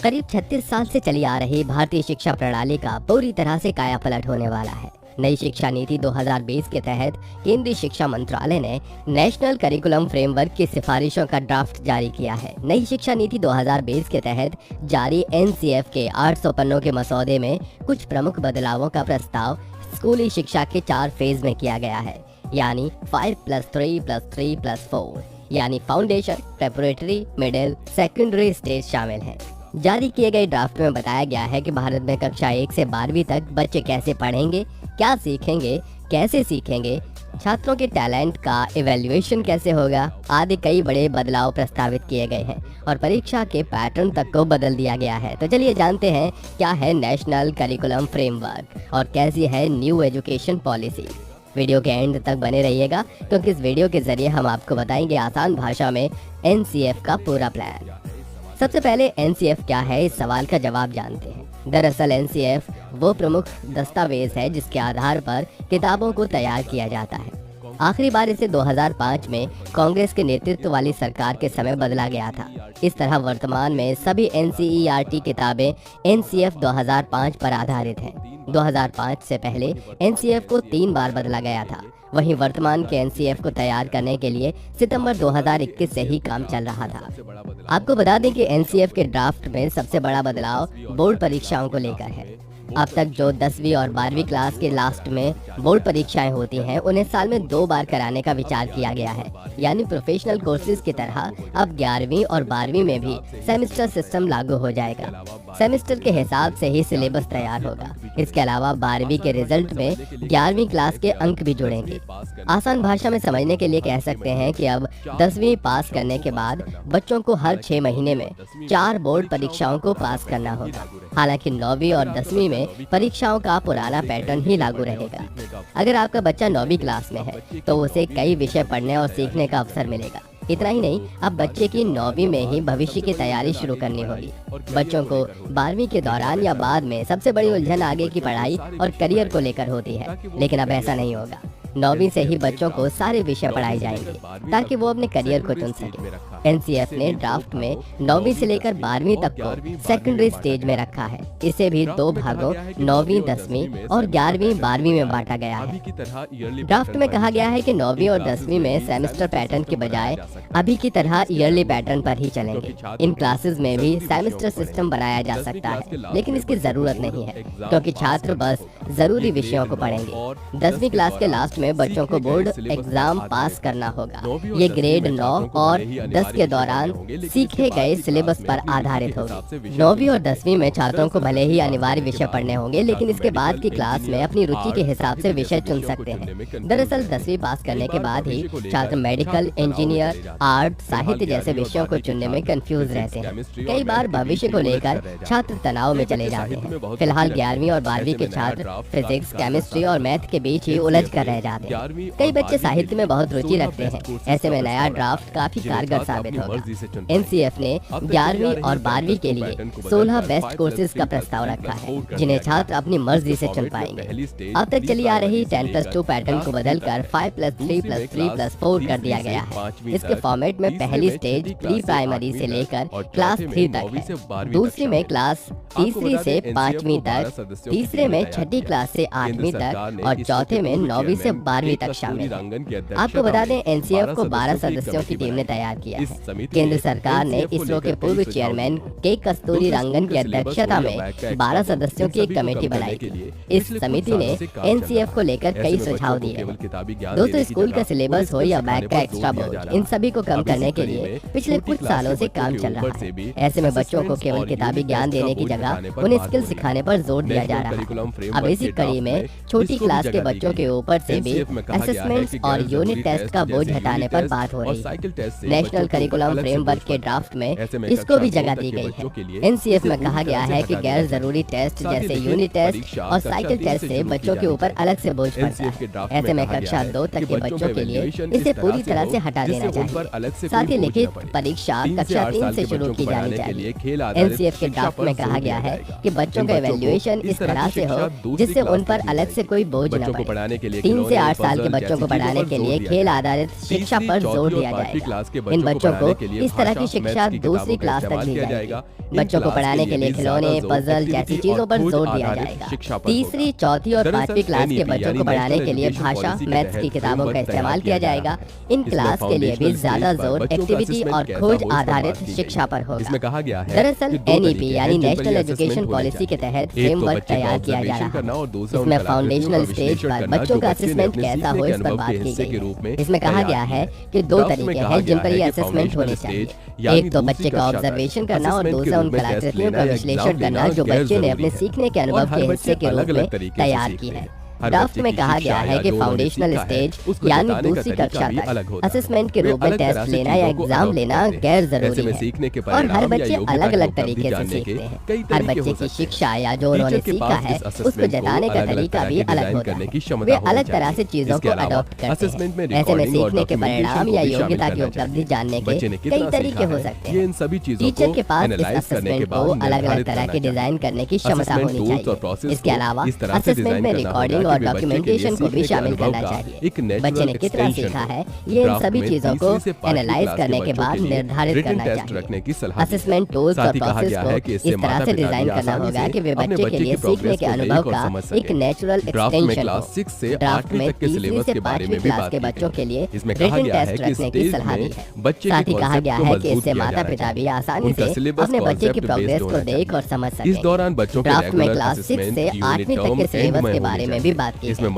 करीब 36 साल से चली आ रही भारतीय शिक्षा प्रणाली का पूरी तरह से कायापलट होने वाला है। नई शिक्षा नीति 2020 के तहत केंद्रीय शिक्षा मंत्रालय ने नेशनल करिकुलम फ्रेमवर्क की सिफारिशों का ड्राफ्ट जारी किया है। नई शिक्षा नीति 2020 के तहत जारी एनसीएफ के 800 पन्नों के मसौदे में कुछ प्रमुख बदलावों का प्रस्ताव स्कूली शिक्षा के 4 फेज में किया गया है, यानी 5+3+3+4, यानी foundation, preparatory, middle, secondary stage शामिल हैं। जारी किए गए ड्राफ्ट में बताया गया है कि भारत में कक्षा 1 से 12वीं तक बच्चे कैसे पढ़ेंगे, क्या सीखेंगे, कैसे सीखेंगे, छात्रों के टैलेंट का इवैल्यूएशन कैसे होगा आदि कई बड़े बदलाव प्रस्तावित किए गए हैं और परीक्षा के पैटर्न तक को बदल दिया गया है। तो चलिए जानते हैं क्या है नेशनल करिकुलम फ्रेमवर्क और कैसी है न्यू एजुकेशन पॉलिसी। वीडियो के एंड तक बने रहिएगा क्योंकि इस वीडियो के जरिए हम आपको बताएंगे आसान भाषा में एनसीएफ का पूरा प्लान। सबसे पहले एनसीएफ क्या है, इस सवाल का जवाब जानते हैं। दरअसल एनसीएफ वो प्रमुख दस्तावेज है जिसके आधार पर किताबों को तैयार किया जाता है। आखिरी बार इसे 2005 में कांग्रेस के नेतृत्व वाली सरकार के समय बदला गया था। इस तरह वर्तमान में सभी एनसीईआरटी किताबें एनसीएफ 2005 पर आधारित हैं। 2005 से पहले एनसीएफ को 3 बार बदला गया था। वहीं वर्तमान के एनसीएफ को तैयार करने के लिए सितंबर 2021 से ही काम चल रहा था। आपको बता दें कि एनसीएफ के ड्राफ्ट में सबसे बड़ा बदलाव बोर्ड परीक्षाओं को लेकर है। अब तक जो 10वीं और 12वीं क्लास के लास्ट में बोर्ड परीक्षाएं होती हैं उन्हें साल में 2 बार कराने का विचार किया गया है, यानी प्रोफेशनल कोर्सेज की तरह अब 11वीं और 12वीं में भी सेमेस्टर सिस्टम लागू हो जाएगा। सेमेस्टर के हिसाब से ही सिलेबस तैयार होगा। इसके अलावा 12वीं के रिजल्ट में 11वीं क्लास के अंक भी जुड़ेंगे। आसान भाषा में समझने के लिए कह सकते हैं कि अब 10वीं पास करने के बाद बच्चों को हर 6 महीने में 4 बोर्ड परीक्षाओं को पास करना होगा। हालांकि 9वीं और 10वीं में परीक्षाओं का पुराना पैटर्न ही लागू रहेगा। अगर आपका बच्चा 9वीं क्लास में है तो उसे कई विषय पढ़ने और सीखने का अवसर मिलेगा। इतना ही नहीं, अब बच्चे की 9वीं में ही भविष्य की तैयारी शुरू करनी होगी। बच्चों को 12वीं के दौरान या बाद में सबसे बड़ी उलझन आगे की पढ़ाई और करियर को लेकर होती है, लेकिन अब ऐसा नहीं होगा। 9वीं से ही बच्चों को सारे विषय पढ़ाए जाएंगे ताकि वो अपने करियर को चुन सके। एनसीएफ ने ड्राफ्ट में 9वीं से लेकर 12वीं तक को सेकेंडरी स्टेज में रखा है। इसे भी 2 भागों 9वीं 10वीं और 11वीं 12वीं में बांटा गया है। ड्राफ्ट में कहा गया है कि 9वीं और 10वीं में सेमेस्टर पैटर्न की बजाय अभी की तरह ईयरली पैटर्न पर ही चलेंगे। इन क्लासेस में भी सेमेस्टर सिस्टम बनाया जा सकता है, लेकिन इसकी जरूरत नहीं है क्योंकि छात्र बस जरूरी विषयों को पढ़ेंगे। 10वीं क्लास के लास्ट में बच्चों को बोर्ड एग्जाम पास करना होगा। ये ग्रेड 9 और 10 के दौरान सीखे गए सिलेबस पर आधारित होगी। 9वीं और 10वीं में छात्रों को भले ही अनिवार्य विषय पढ़ने होंगे, लेकिन इसके बाद की क्लास में अपनी रुचि के हिसाब से विषय चुन सकते हैं। दरअसल 10वीं पास करने के बाद ही छात्र मेडिकल, इंजीनियर, आर्ट, साहित्य जैसे विषयों को चुनने में कंफ्यूज रहते हैं। कई बार भविष्य को लेकर छात्र तनाव में चले जाते हैं। फिलहाल 11वीं और 12वीं के छात्र फिजिक्स, केमिस्ट्री और मैथ के बीच ही उलझ कर रह जाते हैं। कई बच्चे साहित्य में बहुत रुचि रखते हैं। ऐसे में नया ड्राफ्ट काफी कारगर साबित होगा। एनसीएफ ने 11वीं और 12वीं के लिए 16 बेस्ट कोर्सेज का प्रस्ताव रखा है जिन्हें छात्र अपनी मर्जी से चुन पाएंगे। अब तक चली आ रही 10+2 पैटर्न को बदलकर 5+3+3+4 कर दिया गया है। इसके फॉर्मेट में पहली स्टेज प्री प्राइमरी से लेकर क्लास 3 तक है, दूसरी में क्लास तीसरी से 5वीं तक, तीसरे में 6ठी क्लास से 8वीं तक और चौथे में 9वीं से 12वीं तक शामिल है। आपको बता दें एनसीएफ को 12 सदस्यों की टीम ने तैयार किया है। केंद्र सरकार ने इसरो के पूर्व चेयरमैन के कस्तूरी रंगन की अध्यक्षता में 12 सदस्यों की एक कमेटी बनाई थी। इस समिति ने एनसीएफ को लेकर कई सुझाव दिए। दोस्तों, स्कूल का सिलेबस हो या बैग का एक्स्ट्रा बोझ, इन सभी को कम करने के लिए पिछले कुछ सालों से काम चल रहा है। ऐसे में बच्चों को केवल किताबी ज्ञान देने की जगह उन्हें स्किल सिखाने पर जोर दिया जा रहा है। अब इसी कड़ी में छोटी क्लास के बच्चों के ऊपर से भी असेसमेंट्स और यूनिट टेस्ट का बोझ हटाने पर बात हो रही है। नेशनल करिकुलम फ्रेमवर्क के ड्राफ्ट में इसको भी जगह दी गई है। एनसीएफ में कहा गया है कि गैर जरूरी टेस्ट जैसे यूनिट टेस्ट और साइकिल टेस्ट से बच्चों के ऊपर अलग से बोझ पड़ता है। ऐसे में कक्षा 2 तक के बच्चों के लिए इसे पूरी तरह से हटा देना चाहिए। साथ ही लिखित परीक्षा कक्षा 3 से शुरू की जानी चाहिए। एनसीएफ के ड्राफ्ट में कहा गया है कि बच्चों का इवैल्यूएशन इस तरह से हो जिससे उन पर अलग से कोई बोझ न पड़े। 3 से 8 साल के बच्चों को पढ़ाने के लिए खेल आधारित शिक्षा पर जोर दिया जाएगा। इन बच्चों को इस तरह की शिक्षा दूसरी क्लास तक दी जाएगी। बच्चों को पढ़ाने के लिए खिलौने, पजल जैसी चीजों पर जोर दिया जाएगा। तीसरी, चौथी और 5वीं क्लास के बच्चों को पढ़ाने के लिए भाषा, मैथ्स की किताबों का इस्तेमाल किया जाएगा। इन क्लास के लिए भी ज्यादा जोर एक्टिविटी और खोज आधारित शिक्षा पर होगा। दरअसल NEP यानी नेशनल एजुकेशन पॉलिसी के तहत फ्रेमवर्क तैयार किया जा रहा है। इसमें फाउंडेशनल स्टेज पर बच्चों का असेसमेंट कैसा हो इस पर बात की गई है। इसमें कहा गया है कि 2 तरीके हैं जिन पर ये असेसमेंट होने चाहिए। एक तो बच्चे का ऑब्जर्वेशन करना और दूसरा उन कलाकृतियों का विश्लेषण करना जो बच्चे ने अपने सीखने के अनुभव के हिस्से के रूप में तैयार की है। ड्राफ्ट में कहा गया है कि फाउंडेशनल स्टेज यानी दूसरी कक्षा तक असेसमेंट के रूप में टेस्ट लेना या एग्जाम लेना गैर जरूरी है और हर बच्चे अलग अलग तरीके से सीखते हैं। हर बच्चे की शिक्षा या जो उन्होंने सीखा है उसको जताने का तरीका भी अलग होता है। वे अलग तरह से चीजों को अडॉप्ट करते हैं। ऐसे में सीखने के परिणाम या योग्यता की उपलब्धि जानने के कई तरीके हो सकते हैं। टीचर के पास इस असेसमेंट को अलग अलग तरह के डिजाइन करने की क्षमता होनी चाहिए। इसके अलावा असेसमेंट में रिकॉर्डिंग और डॉक्यूमेंटेशन को भी शामिल करना चाहिए। बच्चे ने कितना सीखा है ये इन सभी चीजों को एनालाइज करने के बाद निर्धारित करना चाहिए। असेसमेंट टूल्स और प्रोसेस को इस तरह से डिजाइन करना होगा कि वे बच्चे के लिए सीखने के अनुभव का एक नेचुरल एक्सटेंशन हो। ड्राफ्ट में तीसरी से 5वीं क्लास के बच्चों के लिए रिटन टेस्ट रखने की सलाह दी है। साथ ही कहा गया है कि इससे माता पिता भी आसानी से अपने बच्चे की प्रोग्रेस को देख और समझ सकें। ड्राफ्ट में क्लास 6 से 8वीं तक के सिलेबस के बारे में भी बात की। इसमें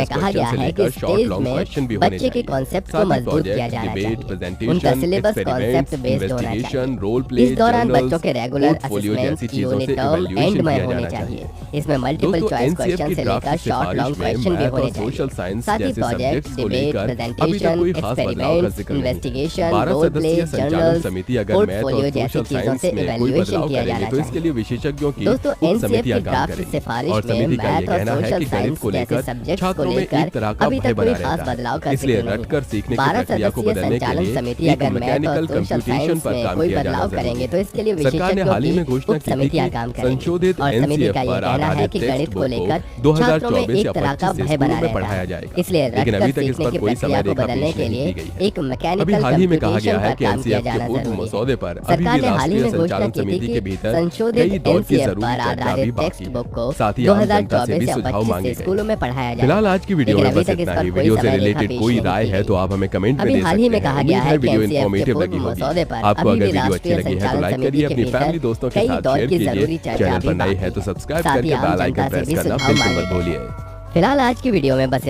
कहा गया है कि स्टेज में बच्चे के कॉन्सेप्ट को मजबूत किया जाना चाहिए। उनका सिलेबस कॉन्सेप्ट बेस्ड होना चाहिए। इस दौरान बच्चों के regular assessment unit term and में होने चाहिए। इसमें मल्टीपल चॉइस क्वेश्चन से लेकर शॉर्ट लॉन्ग क्वेश्चन भी होने चाहिए। साथ ही project, debate, presentation, experiment, investigation, role play, journals, portfolio जैसी चीजों से इवैल्यूएशन किया जाना चाहिए। दोस्तों, NCF की ड्राफ्ट सिफारिश में मैथ और सोशल साइंस जैसे सब्जेक्ट को लेकर अभी तक कोई खास बदलाव का जिक्र नहीं है। 12 सदस्यीय संचालन समिति अगर मैथ और सोशल साइंस में कोई बदलाव करेंगे तो इसके लिए विशेषज्ञों की उप समितियां काम करेंगी और समिति का यह कहना है कि गणित को लेकर छात्रों में एक तरह का भय बना रहता है। इसलिए रटकर सीखने की प्रक्रिया को बदलने के लिए एक मैकेनिकल कंप्यूटेशन पर काम किया जाना जरूरी है। सरकार ने हाल ही में घोषणा की थी कि संशोधित NCF पर आधारित टेक्स्ट बुक को 2024 या 25 से स्कूलों में पढ़ाया जाए। फिलहाल आज की वीडियो में बस इतना ही। वीडियो से रिलेटेड कोई राय है तो आप हमें कमेंट में दे सकते हैं। कहा गया है वीडियो इन्फॉर्मेटिव लगी होगी। आपको अगर वीडियो अच्छी लगी है तो लाइक करिए, अपनी फैमिली दोस्तों के साथ शेयर कीजिए। चैनल पर नए हैं तो सब्सक्राइब करके बेल आइकन प्रेस करना बिल्कुल मत भूलिए। फिलहाल आज की वीडियो में बस